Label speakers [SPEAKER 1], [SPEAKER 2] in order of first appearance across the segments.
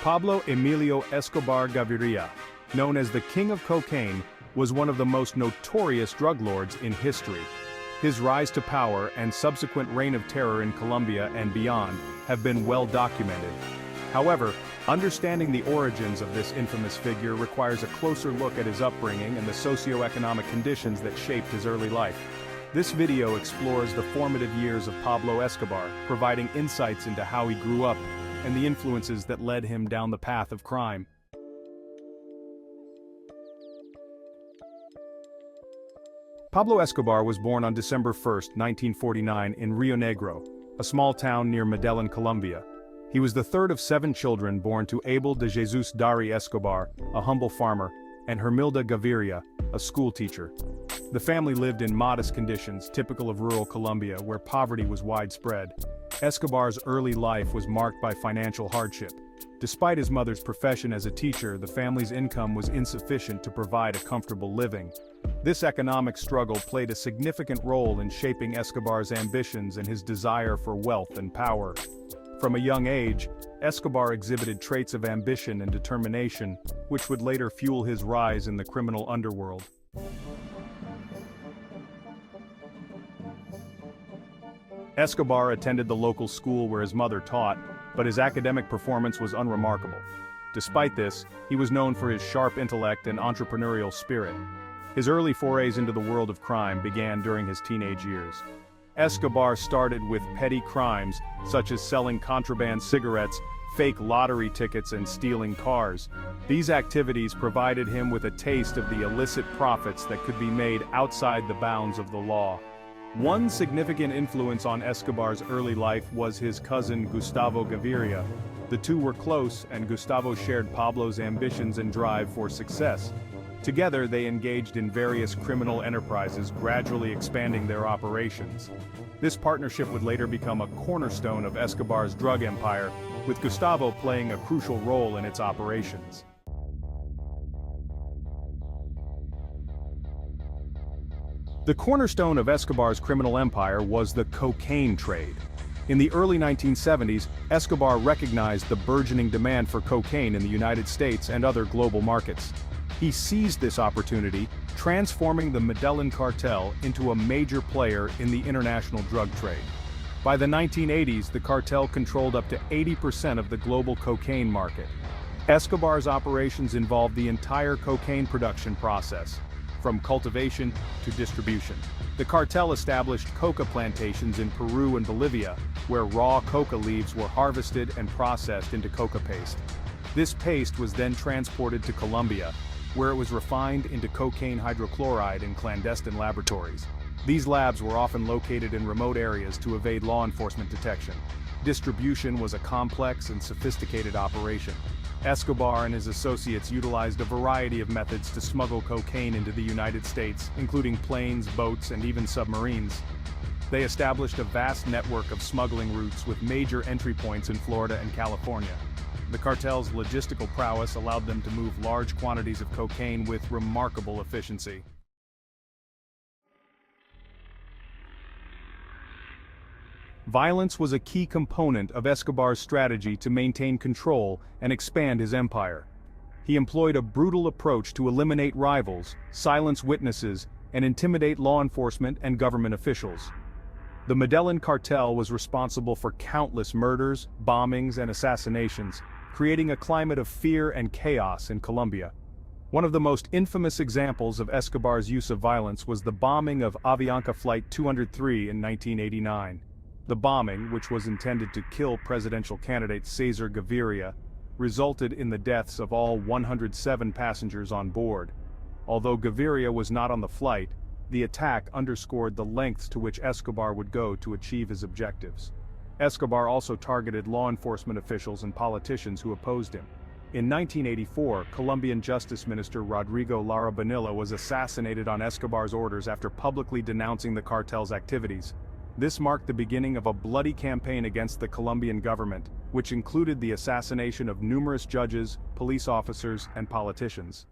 [SPEAKER 1] Pablo Emilio Escobar Gaviria, known as the King of Cocaine, was one of the most notorious drug lords in history. His rise to power and subsequent reign of terror in Colombia and beyond have been well documented. However, understanding the origins of this infamous figure requires a closer look at his upbringing and the socio-economic conditions that shaped his early life. This video explores the formative years of Pablo Escobar, providing insights into how he grew up and the influences that led him down the path of crime. Pablo Escobar was born on December 1, 1949 in Rio Negro, a small town near Medellín, Colombia. He was the third of 7 children born to Abel de Jesus Dari Escobar, a humble farmer, and Hermilda Gaviria, a schoolteacher. The family lived in modest conditions typical of rural Colombia where poverty was widespread. Escobar's early life was marked by financial hardship. Despite his mother's profession as a teacher, the family's income was insufficient to provide a comfortable living. This economic struggle played a significant role in shaping Escobar's ambitions and his desire for wealth and power. From a young age, Escobar exhibited traits of ambition and determination, which would later fuel his rise in the criminal underworld. Escobar attended the local school where his mother taught, but his academic performance was unremarkable. Despite this, he was known for his sharp intellect and entrepreneurial spirit. His early forays into the world of crime began during his teenage years. Escobar started with petty crimes, such as selling contraband cigarettes, fake lottery tickets, and stealing cars. These activities provided him with a taste of the illicit profits that could be made outside the bounds of the law. One significant influence on Escobar's early life was his cousin Gustavo Gaviria. The two were close, and Gustavo shared Pablo's ambitions and drive for success. Together they engaged in various criminal enterprises, gradually expanding their operations. This partnership would later become a cornerstone of Escobar's drug empire, with Gustavo playing a crucial role in its operations. The cornerstone of Escobar's criminal empire was the cocaine trade. In the early 1970s, Escobar recognized the burgeoning demand for cocaine in the United States and other global markets. He seized this opportunity, transforming the Medellín cartel into a major player in the international drug trade. By the 1980s, the cartel controlled up to 80% of the global cocaine market. Escobar's operations involved the entire cocaine production process, from cultivation to distribution. The cartel established coca plantations in Peru and Bolivia, where raw coca leaves were harvested and processed into coca paste. This paste was then transported to Colombia, where it was refined into cocaine hydrochloride in clandestine laboratories. These labs were often located in remote areas to evade law enforcement detection. Distribution was a complex and sophisticated operation. Escobar and his associates utilized a variety of methods to smuggle cocaine into the United States, including planes, boats, and even submarines. They established a vast network of smuggling routes with major entry points in Florida and California. The cartel's logistical prowess allowed them to move large quantities of cocaine with remarkable efficiency. Violence was a key component of Escobar's strategy to maintain control and expand his empire. He employed a brutal approach to eliminate rivals, silence witnesses, and intimidate law enforcement and government officials. The Medellín cartel was responsible for countless murders, bombings, and assassinations, creating a climate of fear and chaos in Colombia. One of the most infamous examples of Escobar's use of violence was the bombing of Avianca Flight 203 in 1989. The bombing, which was intended to kill presidential candidate Cesar Gaviria, resulted in the deaths of all 107 passengers on board. Although Gaviria was not on the flight, the attack underscored the lengths to which Escobar would go to achieve his objectives. Escobar also targeted law enforcement officials and politicians who opposed him. In 1984, Colombian Justice Minister Rodrigo Lara Bonilla was assassinated on Escobar's orders after publicly denouncing the cartel's activities. This marked the beginning of a bloody campaign against the Colombian government, which included the assassination of numerous judges, police officers, and politicians.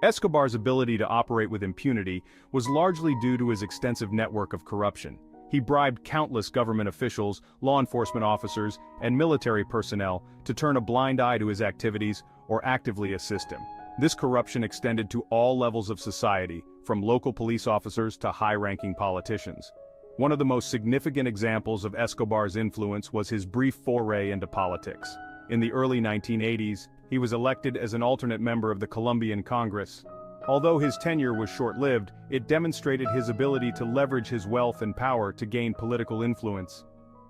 [SPEAKER 1] Escobar's ability to operate with impunity was largely due to his extensive network of corruption. He He bribed countless government officials, law enforcement officers, and military personnel to turn a blind eye to his activities or actively assist him. This corruption extended to all levels of society, from local police officers to high-ranking politicians. One of the most significant examples of Escobar's influence was his brief foray into politics. In the early 1980s, he was elected as an alternate member of the Colombian Congress. Although his tenure was short-lived, it demonstrated his ability to leverage his wealth and power to gain political influence.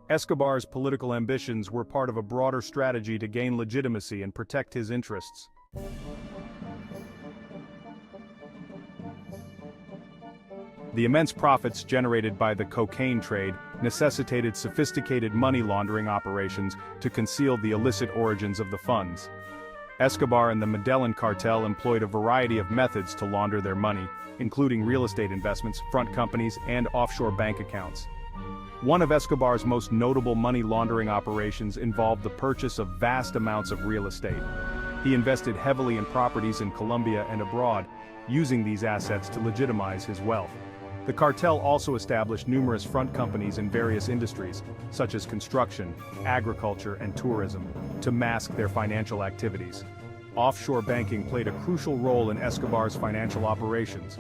[SPEAKER 1] Escobar's political ambitions were part of a broader strategy to gain legitimacy and protect his interests. The immense profits generated by the cocaine trade necessitated sophisticated money laundering operations to conceal the illicit origins of the funds. Escobar and the Medellín cartel employed a variety of methods to launder their money, including real estate investments, front companies, and offshore bank accounts. One of Escobar's most notable money laundering operations involved the purchase of vast amounts of real estate. He invested heavily in properties in Colombia and abroad, using these assets to legitimize his wealth. The cartel also established numerous front companies in various industries, such as construction, agriculture, and tourism, to mask their financial activities. Offshore banking played a crucial role in Escobar's financial operations.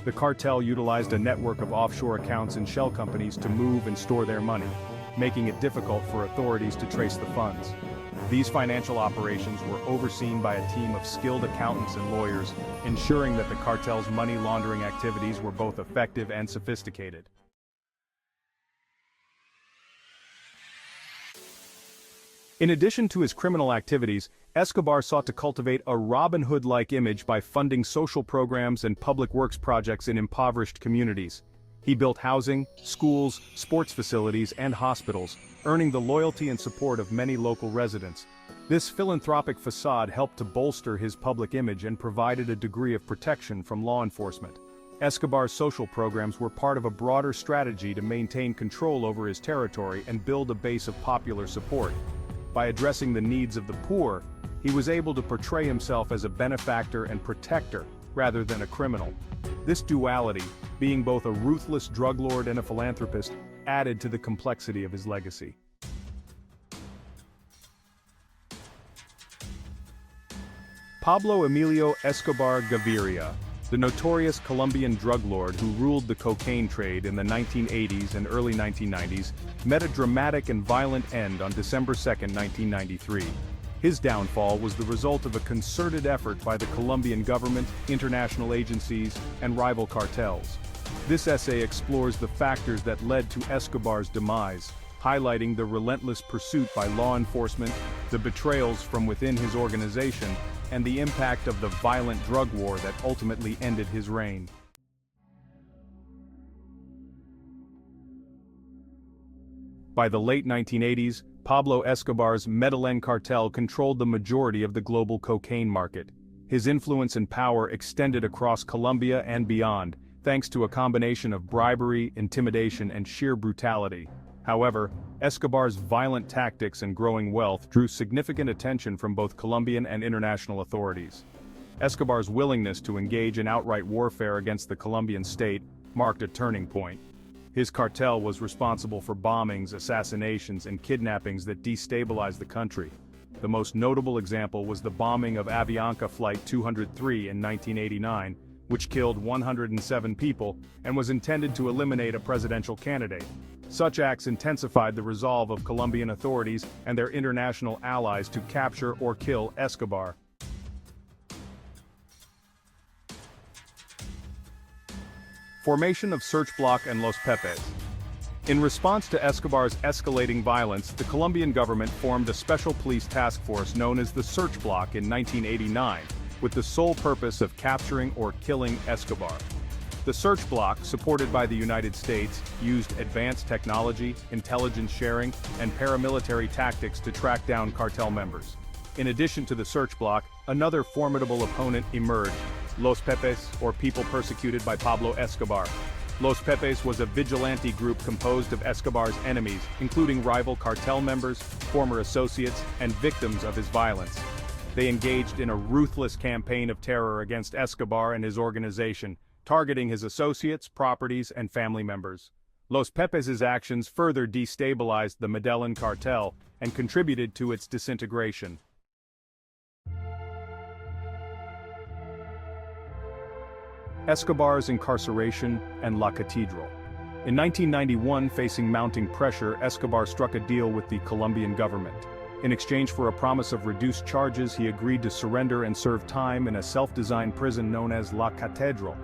[SPEAKER 1] The cartel utilized a network of offshore accounts and shell companies to move and store their money, making it difficult for authorities to trace the funds. These financial operations were overseen by a team of skilled accountants and lawyers, ensuring that the cartel's money laundering activities were both effective and sophisticated. In addition to his criminal activities, Escobar sought to cultivate a Robin Hood-like image by funding social programs and public works projects in impoverished communities. He built housing, schools, sports facilities, and hospitals, earning the loyalty and support of many local residents. This philanthropic facade helped to bolster his public image and provided a degree of protection from law enforcement. Escobar's social programs were part of a broader strategy to maintain control over his territory and build a base of popular support. By addressing the needs of the poor, he was able to portray himself as a benefactor and protector, rather than a criminal. This duality, being both a ruthless drug lord and a philanthropist, added to the complexity of his legacy. Pablo Emilio Escobar Gaviria, the notorious Colombian drug lord who ruled the cocaine trade in the 1980s and early 1990s, met a dramatic and violent end on December 2, 1993. His downfall was the result of a concerted effort by the Colombian government, international agencies, and rival cartels. This essay explores the factors that led to Escobar's demise, highlighting the relentless pursuit by law enforcement, the betrayals from within his organization, and the impact of the violent drug war that ultimately ended his reign. By the late 1980s, Pablo Escobar's Medellín cartel controlled the majority of the global cocaine market. His influence and power extended across Colombia and beyond, thanks to a combination of bribery, intimidation, and sheer brutality. However, Escobar's violent tactics and growing wealth drew significant attention from both Colombian and international authorities. Escobar's willingness to engage in outright warfare against the Colombian state marked a turning point. His cartel was responsible for bombings, assassinations, and kidnappings that destabilized the country. The most notable example was the bombing of Avianca Flight 203 in 1989, which killed 107 people and was intended to eliminate a presidential candidate. Such acts intensified the resolve of Colombian authorities and their international allies to capture or kill Escobar. Formation of Search Bloc and Los Pepes. In response to Escobar's escalating violence, the Colombian government formed a special police task force known as the Search Bloc in 1989, with the sole purpose of capturing or killing Escobar. The Search Bloc, supported by the United States, used advanced technology, intelligence sharing, and paramilitary tactics to track down cartel members. In addition to the Search Bloc, another formidable opponent emerged: Los Pepes, or People Persecuted by Pablo Escobar. Los Pepes was a vigilante group composed of Escobar's enemies, including rival cartel members, former associates, and victims of his violence. They engaged in a ruthless campaign of terror against Escobar and his organization, targeting his associates, properties, and family members. Los Pepes' actions further destabilized the Medellín cartel and contributed to its disintegration. Escobar's incarceration and La Catedral. In 1991, facing mounting pressure, Escobar struck a deal with the Colombian government. In exchange for a promise of reduced charges, he agreed to surrender and serve time in a self-designed prison known as La Catedral.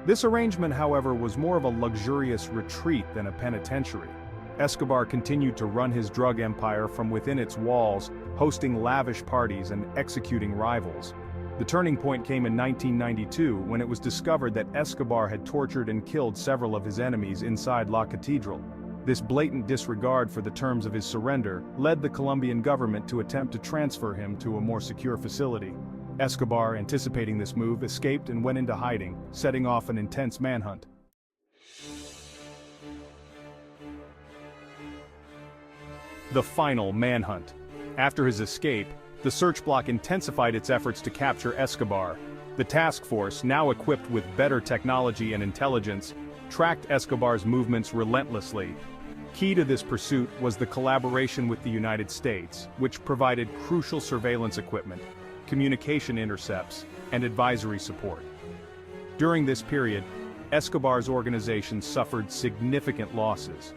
[SPEAKER 1] This arrangement, however, was more of a luxurious retreat than a penitentiary. Escobar continued to run his drug empire from within its walls, hosting lavish parties and executing rivals. The turning point came in 1992 when it was discovered that Escobar had tortured and killed several of his enemies inside La Catedral. This blatant disregard for the terms of his surrender led the Colombian government to attempt to transfer him to a more secure facility. Escobar, anticipating this move, escaped and went into hiding, setting off an intense manhunt. The final manhunt. After his escape, the search bloc intensified its efforts to capture Escobar. The task force, now equipped with better technology and intelligence, tracked Escobar's movements relentlessly. Key to this pursuit was the collaboration with the United States, which provided crucial surveillance equipment, communication intercepts, and advisory support. During this period, Escobar's organization suffered significant losses.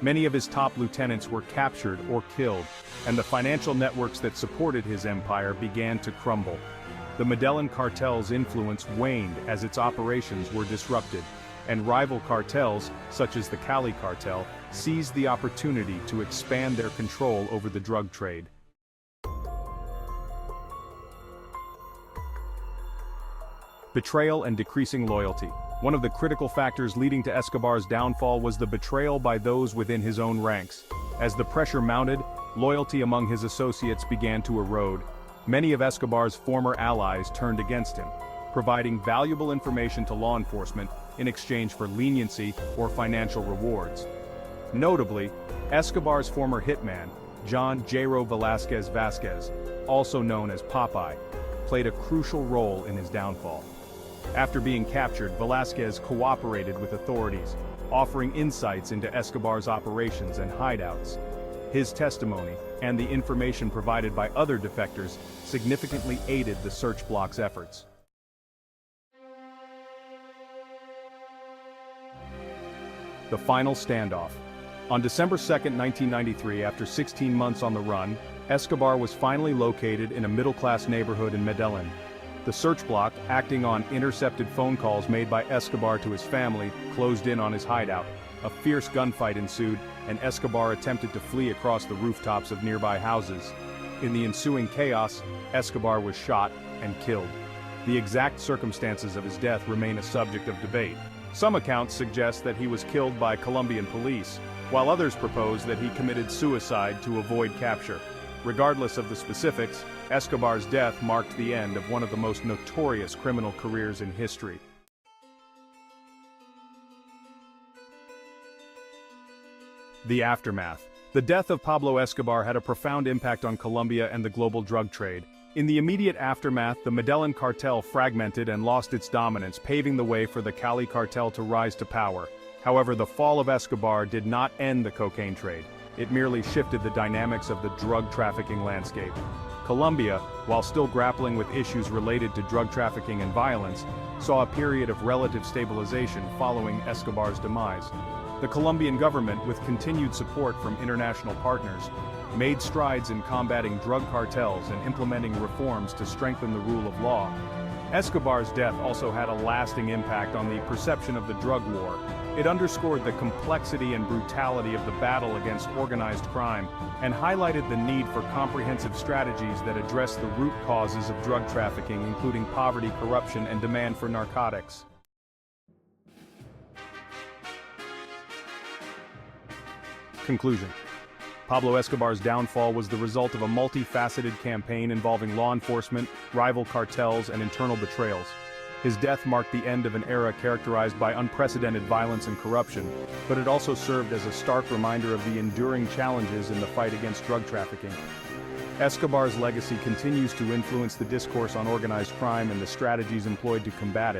[SPEAKER 1] Many of his top lieutenants were captured or killed, and the financial networks that supported his empire began to crumble. The Medellín cartel's influence waned as its operations were disrupted, and rival cartels, such as the Cali cartel, seized the opportunity to expand their control over the drug trade. Betrayal and decreasing loyalty. One of the critical factors leading to Escobar's downfall was the betrayal by those within his own ranks. As the pressure mounted, loyalty among his associates began to erode. Many of Escobar's former allies turned against him, providing valuable information to law enforcement in exchange for leniency or financial rewards. Notably, Escobar's former hitman, Jairo Velásquez, also known as Popeye, played a crucial role in his downfall. After being captured, Velásquez cooperated with authorities, offering insights into Escobar's operations and hideouts. His testimony, and the information provided by other defectors, significantly aided the search bloc's efforts. The final standoff. On December 2, 1993, after 16 months on the run, Escobar was finally located in a middle-class neighborhood in Medellín. The search bloc, acting on intercepted phone calls made by Escobar to his family, closed in on his hideout. A fierce gunfight ensued, and Escobar attempted to flee across the rooftops of nearby houses. In the ensuing chaos, Escobar was shot and killed. The exact circumstances of his death remain a subject of debate. Some accounts suggest that he was killed by Colombian police, while others propose that he committed suicide to avoid capture. Regardless of the specifics, Escobar's death marked the end of one of the most notorious criminal careers in history. The aftermath. The death of Pablo Escobar had a profound impact on Colombia and the global drug trade. In the immediate aftermath, the Medellín cartel fragmented and lost its dominance, paving the way for the Cali cartel to rise to power. However, the fall of Escobar did not end the cocaine trade. It merely shifted the dynamics of the drug trafficking landscape. Colombia, while still grappling with issues related to drug trafficking and violence, saw a period of relative stabilization following Escobar's demise. The Colombian government, with continued support from international partners, made strides in combating drug cartels and implementing reforms to strengthen the rule of law. Escobar's death also had a lasting impact on the perception of the drug war. It underscored the complexity and brutality of the battle against organized crime, and highlighted the need for comprehensive strategies that address the root causes of drug trafficking, including poverty, corruption, and demand for narcotics. Conclusion. Pablo Escobar's downfall was the result of a multifaceted campaign involving law enforcement, rival cartels, and internal betrayals. His death marked the end of an era characterized by unprecedented violence and corruption, but it also served as a stark reminder of the enduring challenges in the fight against drug trafficking. Escobar's legacy continues to influence the discourse on organized crime and the strategies employed to combat it.